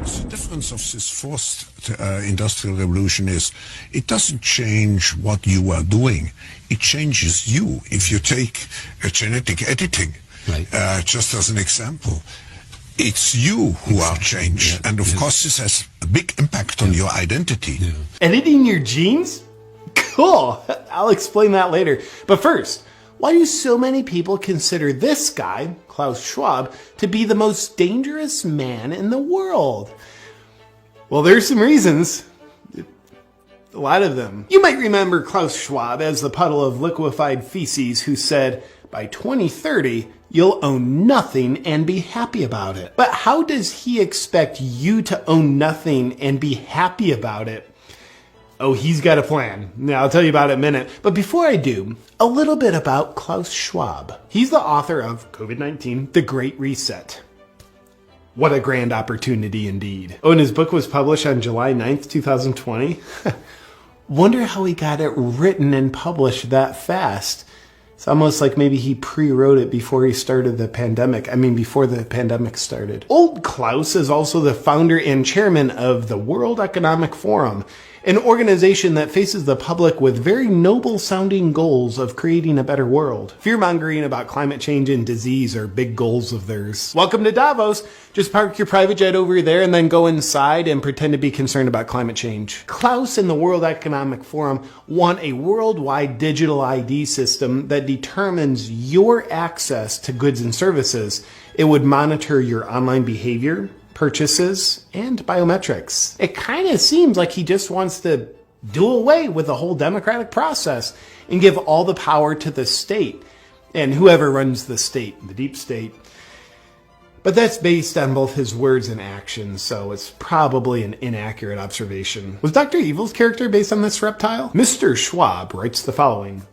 The difference of this fourth industrial revolution is it doesn't change what you are doing. It changes you. If you take genetic editing, right. Just as an example, it's you who are changed. Yeah. And of course this has a big impact on your identity. Yeah. Editing your genes? Cool. I'll explain that later. But first, why do so many people consider this guy, Klaus Schwab, to be the most dangerous man in the world? Well, there's some reasons. A lot of them. You might remember Klaus Schwab as the puddle of liquefied feces who said, by 2030, you'll own nothing and be happy about it. But how does he expect you to own nothing and be happy about it? Oh, he's got a plan. Now, I'll tell you about it in a minute. But before I do, a little bit about Klaus Schwab. He's the author of COVID-19, The Great Reset. What a grand opportunity indeed. Oh, and his book was published on July 9th, 2020. Wonder how he got it written and published that fast. It's almost like maybe he pre-wrote it before he started the pandemic. Before the pandemic started. Old Klaus is also the founder and chairman of the World Economic Forum, an organization that faces the public with very noble-sounding goals of creating a better world. Fear-mongering about climate change and disease are big goals of theirs. Welcome to Davos. Just park your private jet over there and then go inside and pretend to be concerned about climate change. Klaus and the World Economic Forum want a worldwide digital ID system that determines your access to goods and services. It would monitor your online behavior, purchases, and biometrics. It kind of seems like he just wants to do away with the whole democratic process and give all the power to the state and whoever runs the state, the deep state. But that's based on both his words and actions, so it's probably an inaccurate observation. Was Dr. Evil's character based on this reptile? Mr. Schwab writes the following.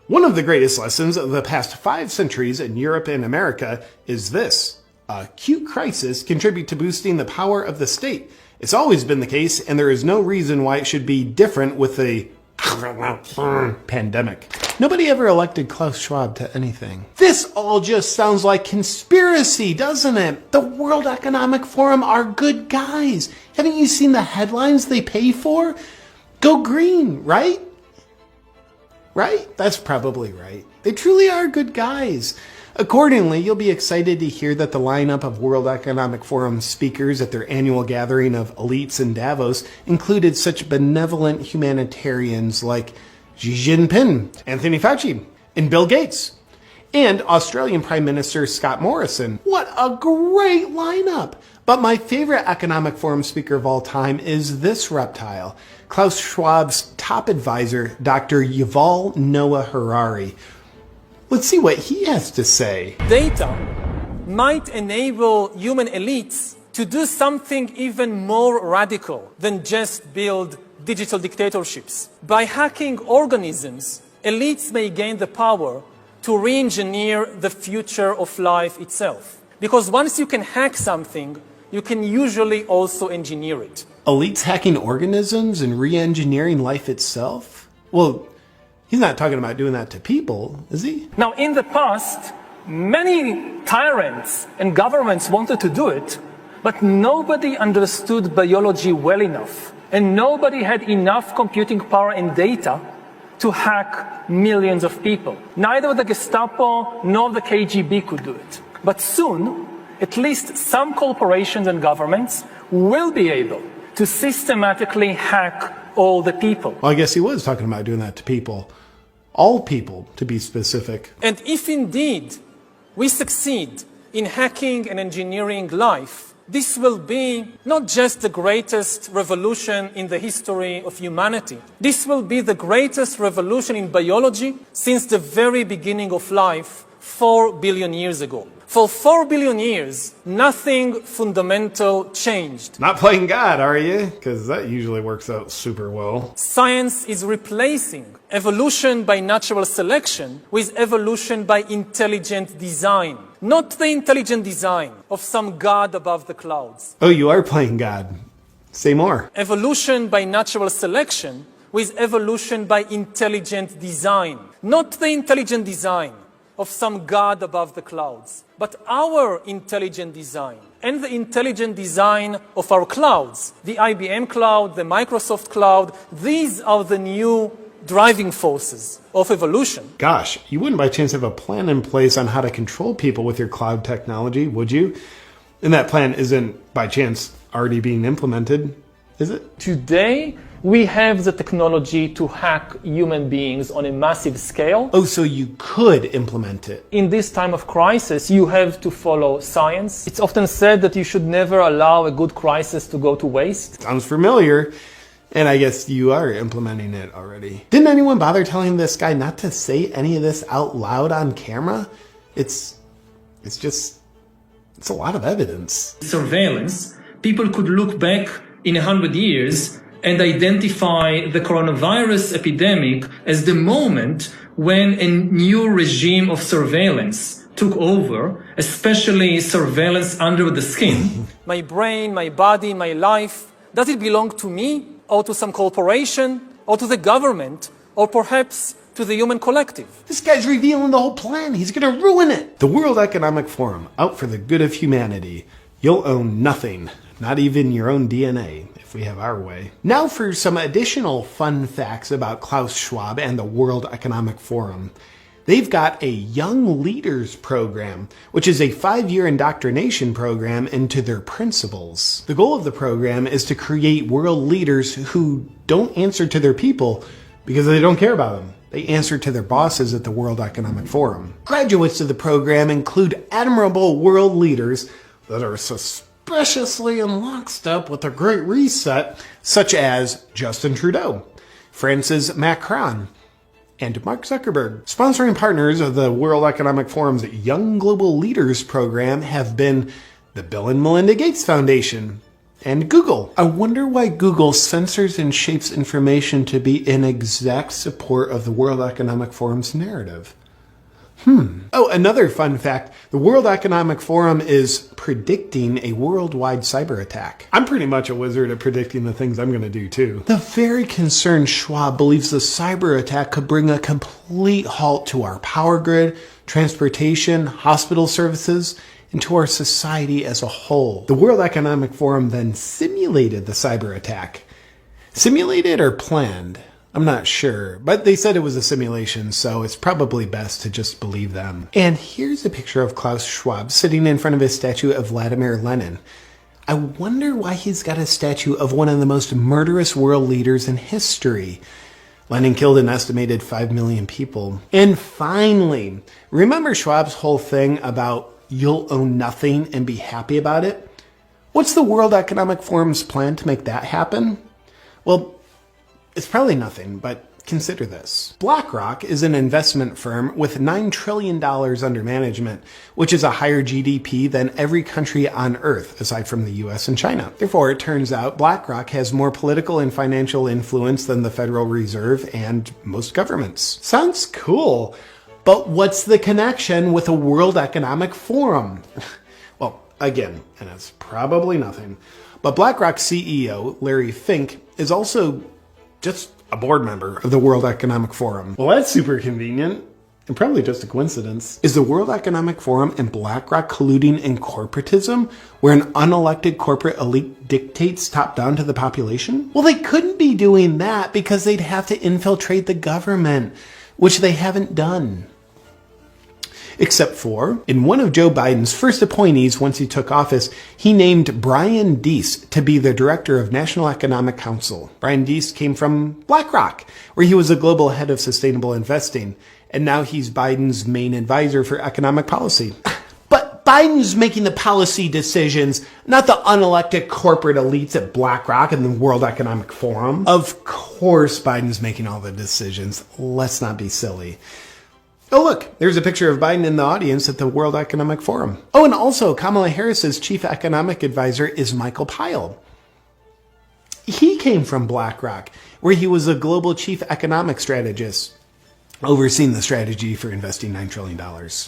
One of the greatest lessons of the past 5 centuries in Europe and America is this. Acute crisis contribute to boosting the power of the state. It's always been the case, and there is no reason why it should be different with the pandemic. Nobody ever elected Klaus Schwab to anything. This all just sounds like conspiracy, doesn't it? The World Economic Forum are good guys. Haven't you seen the headlines they pay for? Go green, right? Right? That's probably right. They truly are good guys. Accordingly, you'll be excited to hear that the lineup of World Economic Forum speakers at their annual gathering of elites in Davos included such benevolent humanitarians like Xi Jinping, Anthony Fauci, and Bill Gates, and Australian Prime Minister Scott Morrison. What a great lineup! But my favorite Economic Forum speaker of all time is this reptile, Klaus Schwab's top advisor, Dr. Yuval Noah Harari. Let's see what he has to say. Data might enable human elites to do something even more radical than just build digital dictatorships. By hacking organisms, elites may gain the power to re-engineer the future of life itself. Because once you can hack something, you can usually also engineer it. Elites hacking organisms and re-engineering life itself? Well, he's not talking about doing that to people, is he? Now, in the past, many tyrants and governments wanted to do it, but nobody understood biology well enough, and nobody had enough computing power and data to hack millions of people. Neither the Gestapo nor the KGB could do it. But soon, at least some corporations and governments will be able to systematically hack all the people. Well, I guess he was talking about doing that to people. All people, to be specific. And if indeed we succeed in hacking and engineering life, this will be not just the greatest revolution in the history of humanity. This will be the greatest revolution in biology since the very beginning of life 4 billion years ago. For 4 billion years, nothing fundamental changed. Not playing God, are you? Because that usually works out super well. Science is replacing evolution by natural selection with evolution by intelligent design. Not the intelligent design of some God above the clouds. Oh, you are playing God. Say more. Evolution by natural selection with evolution by intelligent design. Not the intelligent design of some god above the clouds, but our intelligent design and the intelligent design of our clouds, the IBM cloud, the Microsoft cloud, these are the new driving forces of evolution. Gosh, you wouldn't by chance have a plan in place on how to control people with your cloud technology, would you? And that plan isn't by chance already being implemented, is it? Today, we have the technology to hack human beings on a massive scale. Oh, so you could implement it. In this time of crisis, you have to follow science. It's often said that you should never allow a good crisis to go to waste. Sounds familiar. And I guess you are implementing it already. Didn't anyone bother telling this guy not to say any of this out loud on camera? It's a lot of evidence. Surveillance, people could look back in 100 years and identify the coronavirus epidemic as the moment when a new regime of surveillance took over, especially surveillance under the skin. My brain, my body, my life, does it belong to me or to some corporation or to the government or perhaps to the human collective? This guy's revealing the whole plan. He's going to ruin it. The World Economic Forum, out for the good of humanity. You'll own nothing, not even your own DNA, if we have our way. Now for some additional fun facts about Klaus Schwab and the World Economic Forum. They've got a Young Leaders Program, which is a 5-year indoctrination program into their principles. The goal of the program is to create world leaders who don't answer to their people because they don't care about them. They answer to their bosses at the World Economic Forum. Graduates of the program include admirable world leaders that are suspiciously in lockstep with the Great Reset, such as Justin Trudeau, Francis Macron, and Mark Zuckerberg. Sponsoring partners of the World Economic Forum's Young Global Leaders program have been the Bill and Melinda Gates Foundation and Google. I wonder why Google censors and shapes information to be in exact support of the World Economic Forum's narrative. Oh, another fun fact. The World Economic Forum is predicting a worldwide cyber attack. I'm pretty much a wizard at predicting the things I'm going to do too. The very concerned Schwab believes the cyber attack could bring a complete halt to our power grid, transportation, hospital services, and to our society as a whole. The World Economic Forum then simulated the cyber attack. Simulated or planned? I'm not sure, but they said it was a simulation, so it's probably best to just believe them. And here's a picture of Klaus Schwab sitting in front of his statue of Vladimir Lenin. I wonder why he's got a statue of one of the most murderous world leaders in history. Lenin killed an estimated 5 million people. And finally, remember Schwab's whole thing about you'll own nothing and be happy about it? What's the World Economic Forum's plan to make that happen? Well, it's probably nothing, but consider this. BlackRock is an investment firm with $9 trillion under management, which is a higher GDP than every country on Earth, aside from the US and China. Therefore, it turns out BlackRock has more political and financial influence than the Federal Reserve and most governments. Sounds cool, but what's the connection with the World Economic Forum? Well, again, and it's probably nothing, but BlackRock CEO Larry Fink is also just a board member of the World Economic Forum. Well, that's super convenient and probably just a coincidence. Is the World Economic Forum and BlackRock colluding in corporatism, where an unelected corporate elite dictates top down to the population? Well, they couldn't be doing that because they'd have to infiltrate the government, which they haven't done. Except for, in one of Joe Biden's first appointees once he took office, he named Brian Deese to be the director of National Economic Council. Brian Deese came from BlackRock, where he was a global head of sustainable investing, and now he's Biden's main advisor for economic policy. But Biden's making the policy decisions, not the unelected corporate elites at BlackRock and the World Economic Forum. Of course Biden's making all the decisions. Let's not be silly. Oh, look, there's a picture of Biden in the audience at the World Economic Forum. Oh, and also Kamala Harris's chief economic advisor is Michael Pyle. He came from BlackRock, where he was a global chief economic strategist. overseeing the strategy for investing $9 trillion.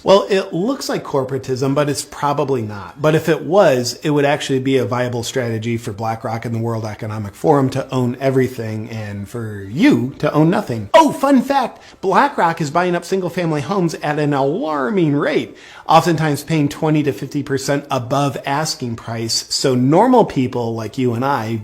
Well, it looks like corporatism, but it's probably not. But if it was, it would actually be a viable strategy for BlackRock and the World Economic Forum to own everything and for you to own nothing. Oh, fun fact, BlackRock is buying up single-family homes at an alarming rate, oftentimes paying 20 to 50% above asking price, so normal people like you and I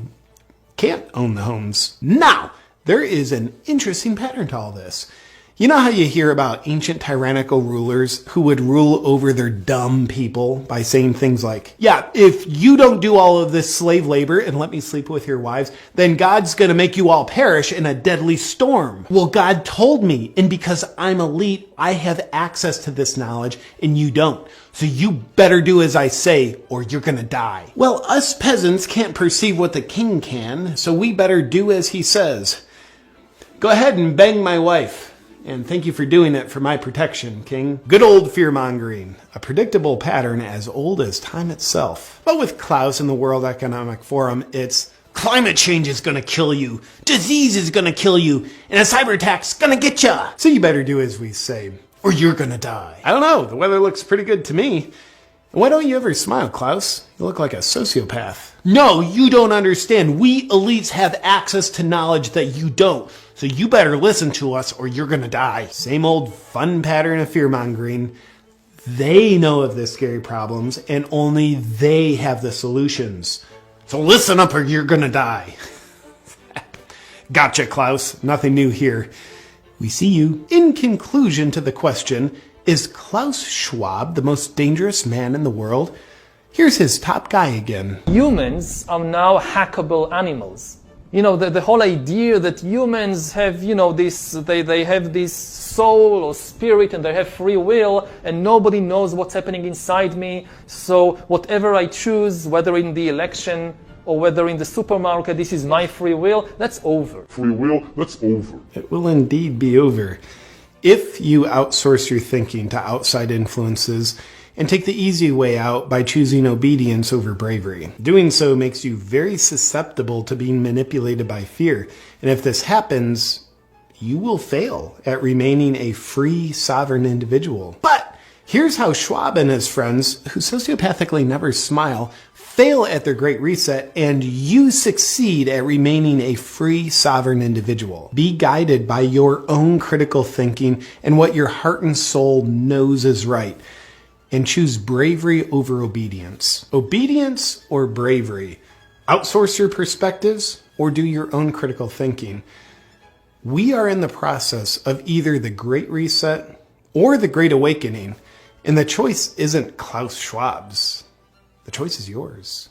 can't own the homes. Now, there is an interesting pattern to all this. You know how you hear about ancient tyrannical rulers who would rule over their dumb people by saying things like, yeah, if you don't do all of this slave labor and let me sleep with your wives, then God's going to make you all perish in a deadly storm. Well, God told me, and because I'm elite, I have access to this knowledge and you don't. So you better do as I say or you're going to die. Well, us peasants can't perceive what the king can, so we better do as he says. Go ahead and bang my wife. And thank you for doing it for my protection, King. Good old fear-mongering, a predictable pattern as old as time itself. But with Klaus and the World Economic Forum, it's climate change is gonna kill you, disease is gonna kill you, and a cyber attack's gonna get ya. So you better do as we say, or you're gonna die. I don't know, the weather looks pretty good to me. Why don't you ever smile, Klaus? You look like a sociopath. No, you don't understand. We elites have access to knowledge that you don't. So you better listen to us or you're gonna die. Same old fun pattern of fear-mongering. They know of the scary problems and only they have the solutions. So listen up or you're gonna die. Gotcha, Klaus. Nothing new here. We see you. In conclusion to the question, is Klaus Schwab the most dangerous man in the world? Here's his top guy again. Humans are now hackable animals. You know, the whole idea that humans have, you know, they have this soul or spirit and they have free will and nobody knows what's happening inside me. So whatever I choose, whether in the election or whether in the supermarket, this is my free will, that's over. Free will, that's over. It will indeed be over. If you outsource your thinking to outside influences and take the easy way out by choosing obedience over bravery. Doing so makes you very susceptible to being manipulated by fear. And if this happens, you will fail at remaining a free, sovereign individual. But here's how Schwab and his friends, who sociopathically never smile, fail at their great reset, and you succeed at remaining a free, sovereign individual. Be guided by your own critical thinking and what your heart and soul knows is right. And choose bravery over obedience. Obedience or bravery? Outsource your perspectives or do your own critical thinking? We are in the process of either the Great Reset or the Great Awakening, and the choice isn't Klaus Schwab's. The choice is yours.